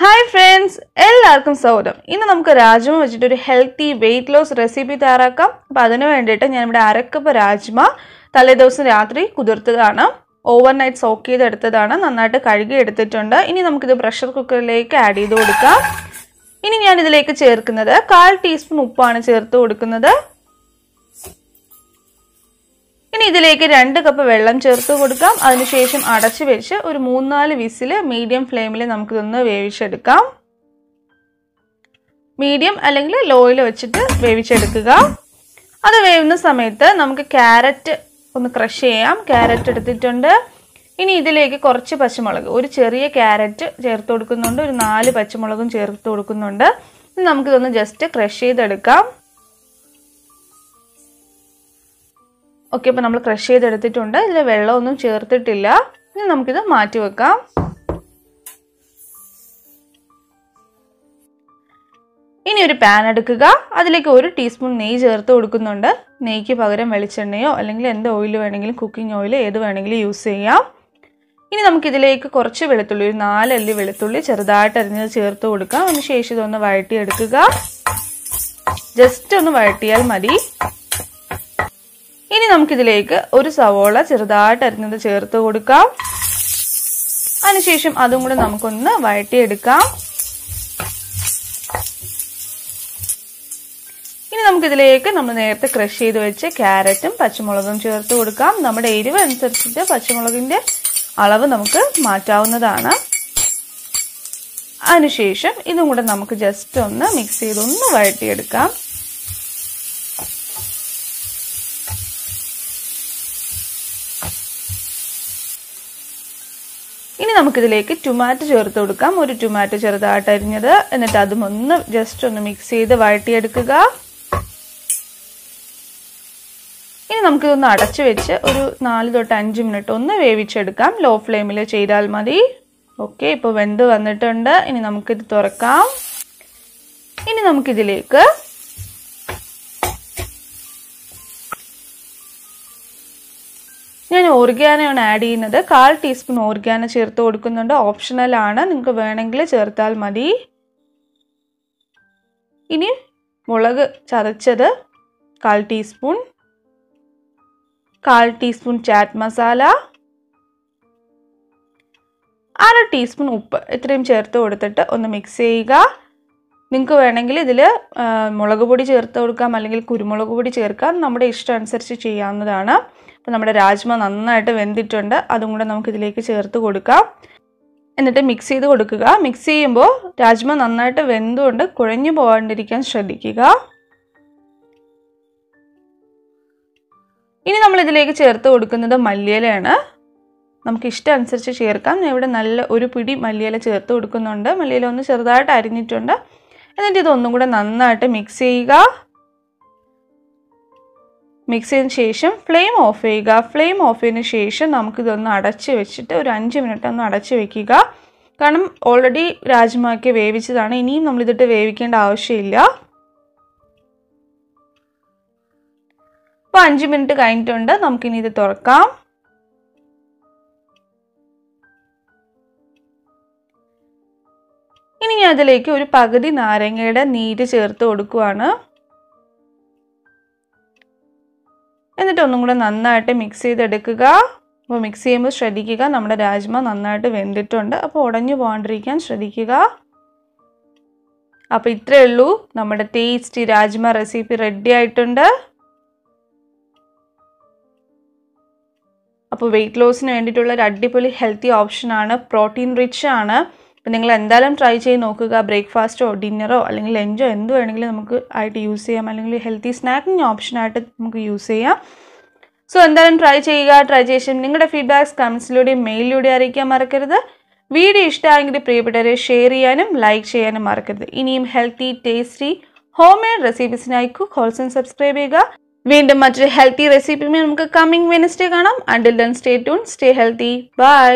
Hi friends, എല്ലാവർക്കും സ്വാഗതം. ഇന്ന് നമുക്ക് രാജ്മ വെച്ചിട്ട് ഒരു ഹെൽത്തി weight loss റെസിപ്പി തയ്യാറാക്കാം. അപ്പോൾ അതിനു വേണ്ടിയിട്ട് ഞാൻ ഇവിടെ അരക്കപ്പ് രാജ്മ തലേദിവസം രാത്രി കുതിർത്തതാണ്. ഓവർനൈറ്റ് സോക്ക് ചെയ്ത് എടുത്തതാണ്. നന്നായിട്ട് കഴുകി എടുത്തിട്ടുണ്ട്. ഇനി നമുക്ക് ഇത് പ്രഷർ കുക്കറിലേക്ക് ആഡ് ചെയ്തു കൊടുക്കാം. ഇനി ഞാൻ ഇതിലേക്ക് ചേർക്കുന്നത് 1/4 ടീസ്പൂൺ ഉപ്പാണ് ചേർത്ത് കൊടുക്കുന്നത്. ഇനി ഇതിലേക്ക് 2 കപ്പ് വെള്ളം ചേർത്ത് കൊടുക്കാം. അതിനുശേഷം അടച്ചു വെച്ച് ഒരു 3-4 വിസിൽ മീഡിയം ഫ്ലെയിമിൽ നമുക്ക് ഇതൊന്ന് വേവിച്ചെടുക്കാം. മീഡിയം അല്ലെങ്കിൽ ലോയിൽ വെച്ചിട്ട് വേവിച്ചെടുക്കുക. അത് വേവുന്ന സമയത്ത് നമുക്ക് ക്യാരറ്റ് ഒന്ന് ക്രഷ് ചെയ്യാം. ക്യാരറ്റ് എടുത്തിട്ടുണ്ട്. ഇനി ഇതിലേക്ക് കുറച്ച് പച്ചമുളക്, ഒരു ചെറിയ ക്യാരറ്റ് ചേർത്ത് കൊടുക്കുന്നുണ്ട്, ഒരു 4 പച്ചമുളകും ചേർത്ത് കൊടുക്കുന്നുണ്ട്. ഇനി നമുക്കിതൊന്ന് ജസ്റ്റ് ക്രഷ് ചെയ്തെടുക്കാം. ഓക്കെ, അപ്പോൾ നമ്മൾ ക്രഷ് ചെയ്തെടുത്തിട്ടുണ്ട്. ഇതിൽ വെള്ളമൊന്നും ചേർത്തിട്ടില്ല. ഇനി നമുക്കിത് മാറ്റി വെക്കാം. ഇനി ഒരു പാൻ എടുക്കുക. അതിലേക്ക് 1 ടീസ്പൂൺ നെയ്യ് ചേർത്ത് കൊടുക്കുന്നുണ്ട്. നെയ്യ്ക്ക് പകരം വെളിച്ചെണ്ണയോ അല്ലെങ്കിൽ എന്ത് ഓയിൽ വേണമെങ്കിലും, കുക്കിംഗ് ഓയിൽ ഏത് വേണമെങ്കിലും യൂസ് ചെയ്യാം. ഇനി നമുക്കിതിലേക്ക് കുറച്ച് വെളുത്തുള്ളി, ഒരു 4 അല്ലി വെളുത്തുള്ളി ചെറുതായിട്ട് അരിഞ്ഞത് ചേർത്ത് കൊടുക്കാം. അതിനുശേഷം ഇതൊന്ന് വഴറ്റിയെടുക്കുക. ജസ്റ്റ് ഒന്ന് വഴറ്റിയാൽ മതി. ഇനി നമുക്കിതിലേക്ക് ഒരു സവോള ചെറുതായിട്ട് അരിഞ്ഞത് ചേർത്ത് കൊടുക്കാം. അതിനുശേഷം അതും കൂടെ നമുക്കൊന്ന് വഴറ്റിയെടുക്കാം. ഇനി നമുക്കിതിലേക്ക് നമ്മൾ നേരത്തെ ക്രഷ് ചെയ്ത് വെച്ച് ക്യാരറ്റും പച്ചമുളകും ചേർത്ത് കൊടുക്കാം. നമ്മുടെ എരിവ് അനുസരിച്ചിട്ട് പച്ചമുളകിന്റെ അളവ് നമുക്ക് മാറ്റാവുന്നതാണ്. അതിനുശേഷം ഇതും കൂടെ നമുക്ക് ജസ്റ്റ് ഒന്ന് മിക്സ് ചെയ്ത് ഒന്ന് വഴറ്റിയെടുക്കാം. ഇനി നമുക്കിതിലേക്ക് ടൊമാറ്റോ ചേർത്ത് കൊടുക്കാം. ഒരു ടൊമാറ്റോ ചെറുതായിട്ട് അരിഞ്ഞത്. എന്നിട്ട് അതും ഒന്ന് ജസ്റ്റ് ഒന്ന് മിക്സ് ചെയ്ത് വഴറ്റിയെടുക്കുക. ഇനി നമുക്കിതൊന്ന് അടച്ചു വെച്ച് ഒരു 4 തൊട്ട് 5 മിനിറ്റ് ഒന്ന് വേവിച്ചെടുക്കാം. ലോ ഫ്ലെയിമിൽ ചെയ്താൽ മതി. ഓക്കെ, ഇപ്പോൾ വെന്ത് വന്നിട്ടുണ്ട്. ഇനി നമുക്കിത് തുറക്കാം. ഇനി നമുക്കിതിലേക്ക് ഞാൻ ഓർഗാനോ ആണ് ആഡ് ചെയ്യുന്നത്. 1/4 ടീസ്പൂൺ ഓർഗാനോ ചേർത്ത് കൊടുക്കുന്നുണ്ട്. ഓപ്ഷണൽ ആണ്, നിങ്ങൾക്ക് വേണമെങ്കിൽ ചേർത്താൽ മതി. ഇനി മുളക് ചതച്ചത് 1/4 teaspoon, 1/4 teaspoon chat masala, 1/2 teaspoon ഉപ്പ്, ഇത്രയും ചേർത്ത് കൊടുത്തിട്ട് ഒന്ന് മിക്സ് ചെയ്യുക. നിങ്ങൾക്ക് വേണമെങ്കിൽ ഇതിൽ മുളക് പൊടി ചേർത്ത് കൊടുക്കാം, അല്ലെങ്കിൽ കുരുമുളക് പൊടി ചേർക്കാം. നമ്മുടെ ഇഷ്ടം അനുസരിച്ച് ചെയ്യാവുന്നതാണ്. അപ്പോൾ നമ്മുടെ രാജ്മ നന്നായിട്ട് വെന്തിട്ടുണ്ട്. അതും കൂടെ നമുക്കിതിലേക്ക് ചേർത്ത് കൊടുക്കാം. എന്നിട്ട് മിക്സ് ചെയ്ത് കൊടുക്കുക. മിക്സ് ചെയ്യുമ്പോൾ രാജ്മ നന്നായിട്ട് വെന്തുകൊണ്ട് കുഴഞ്ഞു പോകാണ്ടിരിക്കാൻ ശ്രദ്ധിക്കുക. ഇനി നമ്മളിതിലേക്ക് ചേർത്ത് കൊടുക്കുന്നത് മല്ലിയിലയാണ്. നമുക്ക് ഇഷ്ടം അനുസരിച്ച് ചേർക്കാം. ഞാൻ ഇവിടെ നല്ല ഒരു പിടി മല്ലിയില ചേർത്ത് കൊടുക്കുന്നുണ്ട്. മല്ലിയില ഒന്ന് ചെറുതായിട്ട് അരിഞ്ഞിട്ടുണ്ട്. എന്നിട്ട് ഇതൊന്നും കൂടെ നന്നായിട്ട് മിക്സ് ചെയ്യുക. മിക്സ് ചെയ്തതിന് ശേഷം ഫ്ലെയിം ഓഫ് ചെയ്യുക. ഫ്ലെയിം ഓഫ് ചെയ്തതിന് ശേഷം നമുക്കിതൊന്ന് അടച്ച് വെച്ചിട്ട് ഒരു 5 മിനിറ്റ് ഒന്ന് അടച്ച് വെക്കുക. കാരണം ഓൾറെഡി രാജ്മയൊക്കെ വേവിച്ചതാണ്. ഇനിയും നമ്മളിതിട്ട് വേവിക്കേണ്ട ആവശ്യമില്ല. അപ്പോൾ 5 മിനിറ്റ് കഴിഞ്ഞിട്ടുണ്ട്. നമുക്കിനി ഇത് തുറക്കാം. ഇനി ഞാൻ അതിലേക്ക് ഒരു പകുതി നാരങ്ങയുടെ നീര് ചേർത്ത് കൊടുക്കുകയാണ്. എന്നിട്ട് ഒന്നും കൂടെ നന്നായിട്ട് മിക്സ് ചെയ്തെടുക്കുക. അപ്പോൾ മിക്സ് ചെയ്യുമ്പോൾ ശ്രദ്ധിക്കുക, നമ്മുടെ രാജ്മ നന്നായിട്ട് വെന്തിട്ടുണ്ട്. അപ്പോൾ ഉടഞ്ഞു പോകാണ്ടിരിക്കാൻ ശ്രദ്ധിക്കുക. അപ്പോൾ ഇത്രയേ ഉള്ളൂ, നമ്മുടെ ടേസ്റ്റി രാജ്മ റെസിപ്പി റെഡി ആയിട്ടുണ്ട്. അപ്പോൾ വെയിറ്റ് ലോസിന് വേണ്ടിയിട്ടുള്ള ഒരു അടിപൊളി ഹെൽത്തി ഓപ്ഷനാണ്. പ്രോട്ടീൻ റിച്ച് ആണ്. അപ്പോൾ നിങ്ങൾ എന്തായാലും ട്രൈ ചെയ്ത് നോക്കുക. ബ്രേക്ക്ഫാസ്റ്റോ ഡിന്നറോ അല്ലെങ്കിൽ ലഞ്ചോ എന്ത് വേണമെങ്കിലും നമുക്ക് ആയിട്ട് യൂസ് ചെയ്യാം, അല്ലെങ്കിൽ ഹെൽത്തി സ്നാക്കിങ് ഓപ്ഷനായിട്ട് നമുക്ക് യൂസ് ചെയ്യാം. സോ എന്തായാലും ട്രൈ ചെയ്യുക. ട്രൈ ചെയ്ത് നിങ്ങളുടെ ഫീഡ്ബാക്ക്സ് കമൻസിലൂടെയും മെയിലിലൂടെയും അറിയിക്കാൻ മറക്കരുത്. വീഡിയോ ഇഷ്ടമായെങ്കിൽ പ്രിയപ്പെട്ടവരെ ഷെയർ ചെയ്യാനും ലൈക്ക് ചെയ്യാനും മറക്കരുത്. ഇനിയും ഹെൽത്തി ടേസ്റ്റി ഹോം മെയ്ഡ് റെസിപ്പീസിനായി കുക്ക് ഹോൾസം സബ്സ്ക്രൈബ് ചെയ്യുക. വീണ്ടും മറ്റൊരു ഹെൽത്തി റെസിപ്പിയുമായി നമുക്ക് കമ്മിങ് വെനസ്ഡേ കാണാം. Until then stay tune, stay healthy, by.